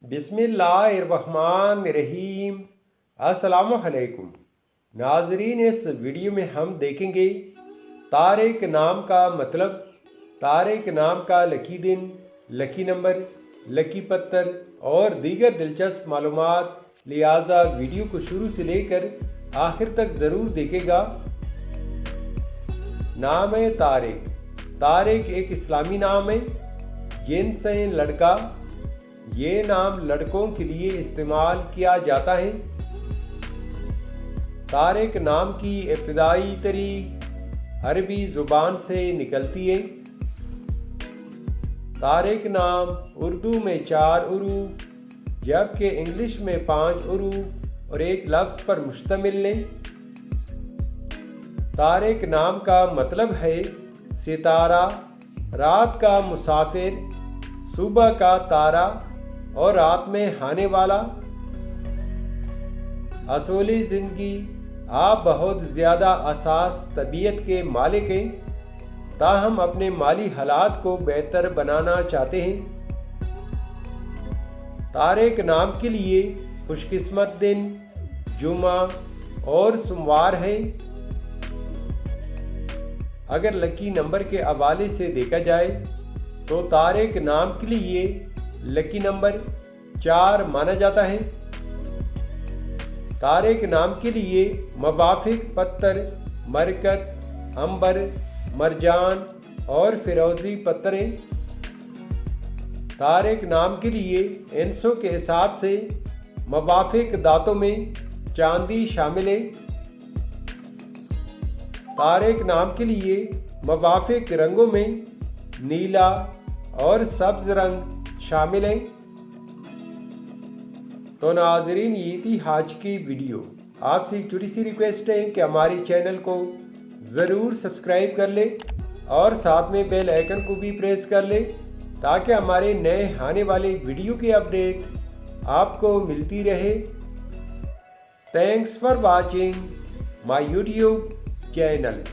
बिस्मिल्लाहिर्रहमानिर्रहीम। अस्सलामुअलैकुम नाजरीन, इस वीडियो में हम देखेंगे तारिक नाम का मतलब, तारिक नाम का लकी दिन, लकी नंबर, लकी पत्थर और दीगर दिलचस्प मालूमात। लिहाजा वीडियो को शुरू से लेकर आखिर तक ज़रूर देखेगा। नाम है तारिक। तारिक एक इस्लामी नाम है, जिन्स है लड़का। ये नाम लड़कों के लिए इस्तेमाल किया जाता है। तारिक नाम की इब्तिदाई तारीख अरबी ज़ुबान से निकलती है। तारिक नाम उर्दू में 4 उरूफ जबकि इंग्लिश में 5 उरूफ और एक लफ्ज़ पर मुश्तमिल है। तारिक नाम का मतलब है सितारा, रात का मुसाफिर, सुबह का तारा और रात में आने वाला। असूली ज़िंदगी आप बहुत ज़्यादा असास तबीयत के मालिक हैं, ताहम अपने माली हालात को बेहतर बनाना चाहते हैं। तारिक नाम के लिए खुशकिस्मत दिन जुमा और सोमवार है। अगर लकी नंबर के हवाले से देखा जाए तो तारिक नाम के लिए लकी नंबर 4 माना जाता है। तारिक नाम के लिए मुवाफिक पत्थर मरकत, अंबर, मरजान और फिरोजी पत्थर हैं। तारिक नाम के लिए इंसों के हिसाब से मुवाफिक दांतों में चांदी शामिल है। तारिक नाम के लिए मुवाफिक रंगों में नीला और सब्ज रंग शामिल हैं। तो नाजरीन, ये थी आज की वीडियो। आपसे एक छोटी सी रिक्वेस्ट है कि हमारे चैनल को ज़रूर सब्सक्राइब कर ले और साथ में बेल आइकन को भी प्रेस कर ले ताकि हमारे नए आने वाले वीडियो की अपडेट आपको मिलती रहे। Thanks for watching my YouTube channel.